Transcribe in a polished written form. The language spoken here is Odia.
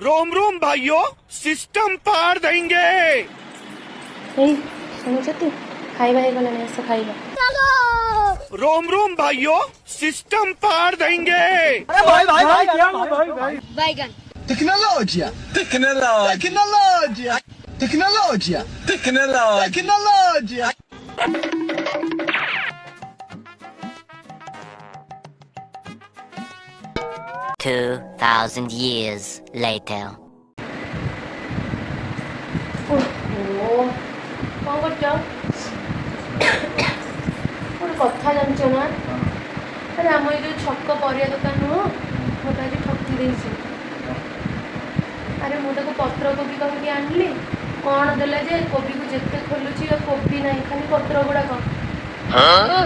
रोम रोम भाइयों, सिस्टम पार देंगे। ଶୁଣୁଛନ୍ତି ଖାଇବା ହେଇଗଲାଣି ଆସ ଖାଇବା। रोम रोम भाइयों, सिस्टम पार देंगे। बैगन Tecnologia, tecnologia, tecnologia, tecnologia, tecnologia, tecnologia. 2,000 years later. ଓହୋ କ'ଣ କରୁଛ? ଗୋଟେ କଥା ଜାଣିଛ ନା? ଆରେ ଆମ ଏଇ ଯେଉଁ ଛକ ପରିବା ଦୋକାନ ନୁହଁ, ମୋତେ ଆଜି ଠକି ଦେଇଛି। ଆରେ ମୁଁ ତାକୁ ପତ୍ରକୋବି କହିକି ଆଣିଲି, କ'ଣ ଦେଲା ଯେ କୋବିକୁ ଯେତେ ଖୋଲୁଛି ଆଉ କୋବି ନାହିଁ, ଖାଲି ପତ୍ର ଗୁଡ଼ାକ। ହଁ